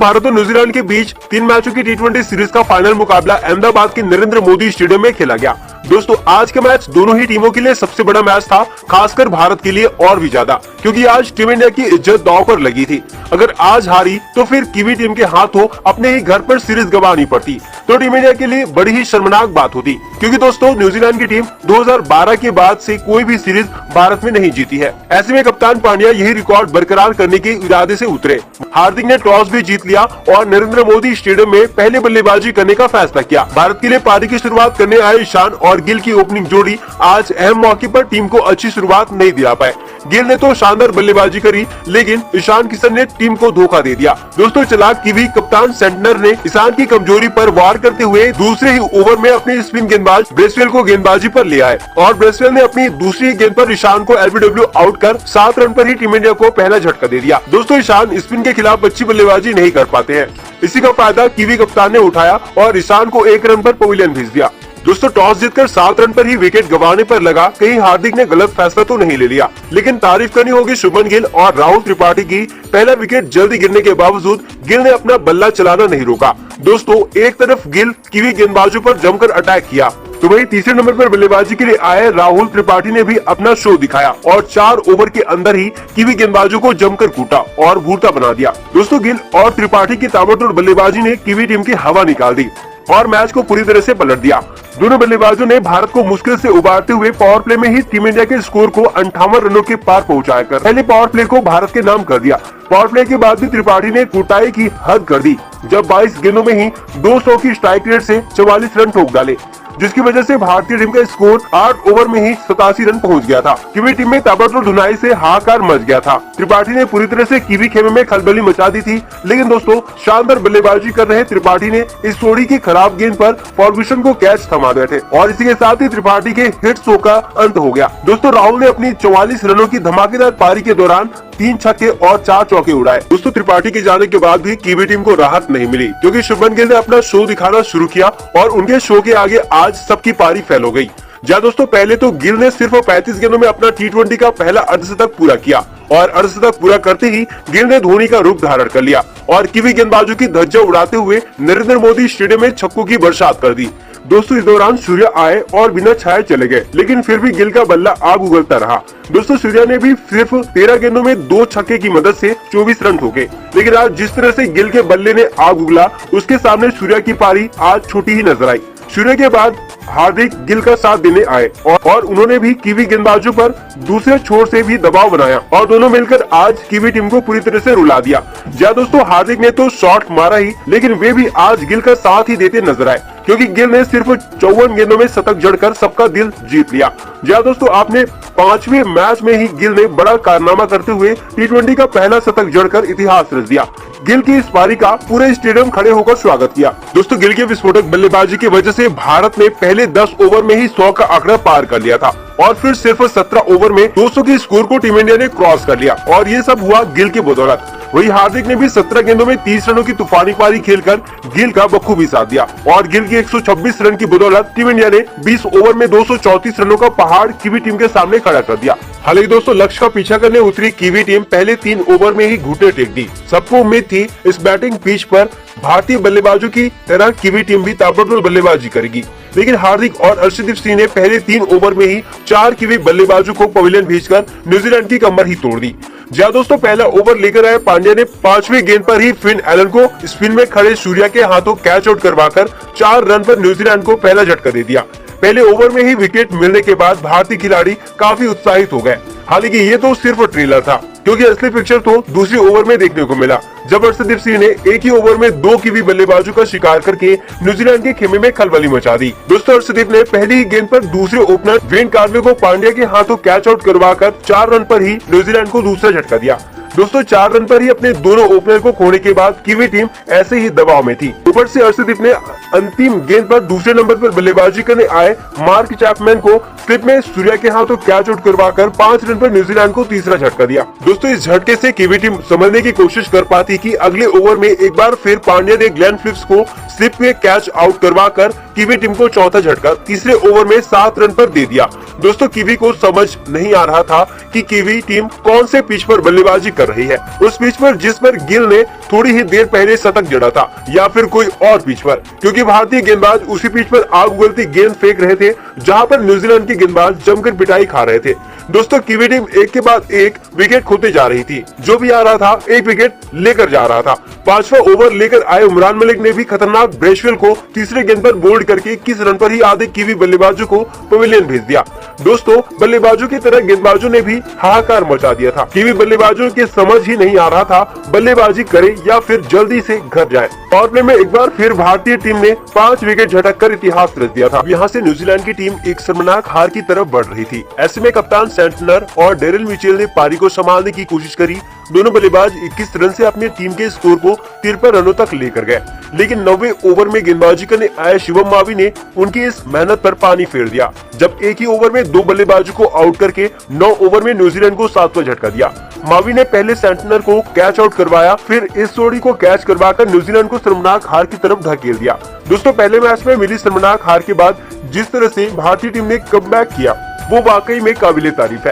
भारत और न्यूजीलैंड के बीच 3 मैचों की T20 सीरीज का फाइनल मुकाबला अहमदाबाद के नरेंद्र मोदी स्टेडियम में खेला गया। दोस्तों आज का मैच दोनों ही टीमों के लिए सबसे बड़ा मैच था, खासकर भारत के लिए और भी ज्यादा, क्योंकि आज टीम इंडिया की इज्जत दांव पर लगी थी। अगर आज हारी तो फिर कीवी टीम के हाथों अपने ही घर पर सीरीज गंवानी पड़ती, तो टीम इंडिया के लिए बड़ी ही शर्मनाक बात होती, क्योंकि दोस्तों न्यूजीलैंड की टीम 2012 के बाद से कोई भी सीरीज भारत में नहीं जीती है। ऐसे में कप्तान पांड्या यही रिकॉर्ड बरकरार करने के इरादे से उतरे। हार्दिक ने टॉस भी जीत लिया और नरेंद्र मोदी स्टेडियम में पहले बल्लेबाजी करने का फैसला किया। भारत के लिए पारी की शुरुआत करने आए ईशान और गिल की ओपनिंग जोड़ी आज अहम मौके पर टीम को अच्छी शुरुआत नहीं दिला पाए। गिल ने तो शानदार बल्लेबाजी करी, लेकिन ईशान किशन ने टीम को धोखा दे दिया। दोस्तों चालाक कीवी कप्तान सेंटनर ने ईशान की कमजोरी पर वार करते हुए दूसरे ही ओवर में अपने स्पिन गेंदबाज ब्रेसवेल को गेंदबाजी पर ले आए और ब्रेसवेल ने अपनी दूसरी गेंद पर ईशान को LBW आउट कर 7 रन पर ही टीम इंडिया को पहला झटका दे दिया। दोस्तों ईशान स्पिन के खिलाफ अच्छी बल्लेबाजी नहीं कर पाते हैं, इसी का फायदा कीवी कप्तान ने उठाया और ईशान को 1 रन पर पवेलियन भेज दिया। दोस्तों टॉस जीतकर 7 रन पर ही विकेट गंवाने पर लगा कहीं हार्दिक ने गलत फैसला तो नहीं ले लिया, लेकिन तारीफ करनी होगी शुभमन गिल और राहुल त्रिपाठी की। पहला विकेट जल्दी गिरने के बावजूद गिल ने अपना बल्ला चलाना नहीं रोका। दोस्तों एक तरफ गिल कीवी गेंदबाजों पर जमकर अटैक किया, तो वही तीसरे नंबर पर बल्लेबाजी के लिए आए राहुल त्रिपाठी ने भी अपना शो दिखाया और 4 ओवर के अंदर ही कीवी गेंदबाजों को जमकर कूटा और भूरता बना दिया। दोस्तों गिल और त्रिपाठी की ताबड़तोड़ बल्लेबाजी ने कीवी टीम की हवा निकाल दी और मैच को पूरी तरह से पलट दिया। दोनों बल्लेबाजों ने भारत को मुश्किल से उबारते हुए पावर प्ले में ही टीम इंडिया के स्कोर को 58 रनों के पार पहुंचाकर पहले पावर प्ले को भारत के नाम कर दिया। पावर प्ले के बाद भी त्रिपाठी ने कुटाई की हद कर दी, जब 22 गेंदों में ही 200 की स्ट्राइक रेट से 44 रन ठोक डाले, जिसकी वजह से भारतीय टीम का स्कोर 8 ओवर में ही 87 रन पहुंच गया था। कीवी टीम में ताबड़तोड़ धुनाई से हाहाकार मच गया था। त्रिपाठी ने पूरी तरह से कीवी खेमे में खलबली मचा दी थी, लेकिन दोस्तों शानदार बल्लेबाजी कर रहे त्रिपाठी ने इस जोड़ी की खराब गेंद पर फॉर्गूसन को कैच थमा गए थे और इसी के साथ ही त्रिपाठी के हिट शो का अंत हो गया। दोस्तों राहुल ने अपनी 44 रनों की धमाकेदार पारी के दौरान 3 छक्के और 4 चौके उड़ाए। दोस्तों त्रिपाठी के जाने के बाद भी कीवी टीम को राहत नहीं मिली, क्योंकि शुभमन गिल ने अपना शो दिखाना शुरू किया और उनके शो के आगे आज सबकी पारी फेल हो गई। जहाँ दोस्तों पहले तो गिल ने सिर्फ 35 गेंदों में अपना T20 का पहला अर्धशतक पूरा किया और अर्धशतक पूरा करते ही गिल ने धोनी का रूप धारण कर लिया और कीवी गेंदबाजों की धज्जा उड़ाते हुए नरेंद्र मोदी स्टेडियम में छक्कों की बरसात कर दी। दोस्तों इस दौरान सूर्या आए और बिना छाए चले गए, लेकिन फिर भी गिल का बल्ला आग उगलता रहा। दोस्तों सूर्या ने भी सिर्फ 13 गेंदों में 2 छक्के की मदद से 24 रन ठोके, लेकिन आज जिस तरह से गिल के बल्ले ने आग उगला, उसके सामने सूर्या की पारी आज छोटी ही नजर आई। सूर्या के बाद हार्दिक गिल का साथ देने आए और उन्होंने भी कीवी गेंदबाजों पर दूसरे छोर से भी दबाव बनाया और दोनों मिलकर आज कीवी टीम को पूरी तरह से रुला दिया। जहाँ दोस्तों हार्दिक ने तो शॉट मारा ही, लेकिन वे भी आज गिल का साथ ही देते नजर आए, क्योंकि गिल ने सिर्फ 54 गेंदों में शतक जड़कर सबका दिल जीत लिया। जहाँ दोस्तों आपने 5वें मैच में ही गिल ने बड़ा कारनामा करते हुए T20 का पहला शतक जड़कर इतिहास रच दिया। गिल की इस पारी का पूरे स्टेडियम खड़े होकर स्वागत किया। दोस्तों गिल के विस्फोटक बल्लेबाजी की वजह से भारत ने पहले 10 ओवर में ही 100 का आंकड़ा पार कर लिया था और फिर सिर्फ 17 ओवर में 200 की स्कोर को टीम इंडिया ने क्रॉस कर लिया और ये सब हुआ गिल की बदौलत। वही हार्दिक ने भी 17 गेंदों में 30 रनों की तूफानी पारी खेलकर गिल का बखूबी साथ दिया और गिल की 126 रन की बदौलत टीम इंडिया ने 20 ओवर में 234 रनों का पहाड़ कीवी टीम के सामने खड़ा कर दिया। हालांकि दोस्तों लक्ष्य का पीछा करने उतरी कीवी टीम पहले 3 ओवर में ही घुटने टेक दी। सबको उम्मीद थी इस बैटिंग पिच पर भारतीय बल्लेबाजों की तरह कीवी टीम भी ताबड़तोड़ बल्लेबाजी करेगी, लेकिन हार्दिक और अर्शदीप सिंह ने पहले 3 ओवर में ही 4 कीवी बल्लेबाजों को पवेलियन भेजकर न्यूजीलैंड की कमर ही तोड़ दी। जहाँ दोस्तों पहला ओवर लेकर आए पांड्या ने 5वें गेंद पर ही फिन एलन को स्पिन में खड़े सूर्या के हाथों कैच आउट करवाकर 4 रन पर न्यूजीलैंड को पहला झटका दे दिया। पहले ओवर में ही विकेट मिलने के बाद भारतीय खिलाड़ी काफी उत्साहित हो गए। हालांकि ये तो सिर्फ ट्रेलर था, क्योंकि असली पिक्चर तो दूसरे ओवर में देखने को मिला, जब अर्शदीप सिंह ने एक ही ओवर में 2 कीवी बल्लेबाजों का शिकार करके न्यूजीलैंड के खेमे में खलबली मचा दी। दोस्तों अर्शदीप ने पहली ही गेंद पर दूसरे ओपनर वेन कार्वे को पांड्या के हाथों कैच आउट करवाकर 4 रन पर ही न्यूजीलैंड को दूसरा झटका दिया। दोस्तों 4 रन पर ही अपने दोनों ओपनर को खोने के बाद कीवी टीम ऐसे ही दबाव में थी। ऊपर से अर्शदीप ने अंतिम गेंद पर दूसरे नंबर पर बल्लेबाजी करने आए मार्क चैपमैन को स्लिप में सूर्या के हाथों कैच आउट करवाकर 5 रन पर न्यूजीलैंड को तीसरा झटका दिया। दोस्तों इस झटके से कीवी टीम समझने की कोशिश कर पाती कि अगले ओवर में एक बार फिर पांड्या ने ग्लेन फिलिप्स को स्लिप में कैच आउट करवाकर कीवी टीम को चौथा झटका तीसरे ओवर में 7 रन पर दे दिया। दोस्तों कीवी को समझ नहीं आ रहा था कि कीवी टीम कौन से पिच पर बल्लेबाजी कर रही है। उस पिच पर जिस पर गिल ने थोड़ी ही देर पहले शतक जड़ा था, या फिर कोई और पिच पर, क्योंकि भारतीय गेंदबाज उसी पिच पर आग उगलती गेंद फेंक रहे थे जहां पर न्यूजीलैंड के गेंदबाज जमकर पिटाई खा रहे थे। दोस्तों कीवी टीम एक के बाद एक विकेट खोते जा रही थी। जो भी आ रहा था एक विकेट लेकर जा रहा था। 5वां ओवर लेकर आए उमरान मलिक ने भी खतरनाक ब्रेशवेल को तीसरे गेंद पर बोल्ड करके 21 रन पर ही आधे कीवी बल्लेबाजों को पवेलियन भेज दिया। दोस्तों बल्लेबाजों की तरह गेंदबाजों ने भी हाहाकार मचा दिया था। कीवी बल्लेबाजों के समझ ही नहीं आ रहा था बल्लेबाजी करे या फिर जल्दी से घर जाए। पावर प्ले में एक बार फिर भारतीय टीम ने 5 विकेट झटक कर इतिहास रच दिया था। यहाँ से न्यूजीलैंड की टीम एक शर्मनाक हार की तरफ बढ़ रही थी। ऐसे में कप्तान सेंटनर और डेरिल मिचेल ने पारी को संभालने की कोशिश करी। दोनों बल्लेबाज 21 रन से अपनी टीम के स्कोर को 53 रनों तक लेकर गए, लेकिन 90वें ओवर में गेंदबाजी करने आए शिवम मावी ने उनकी इस मेहनत पर पानी फेर दिया, जब एक ही ओवर में 2 बल्लेबाजों को आउट करके 9 ओवर में न्यूजीलैंड को 7वां झटका दिया। मावी ने पहले सेंटनर को कैच आउट करवाया, फिर इस जोड़ी को कैच करवाकर न्यूजीलैंड को शर्मनाक हार की तरफ धकेल दिया। दोस्तों पहले मैच में मिली शर्मनाक हार के बाद जिस तरह से भारतीय टीम ने कमबैक किया वो वाकई में काबिले तारीफ है।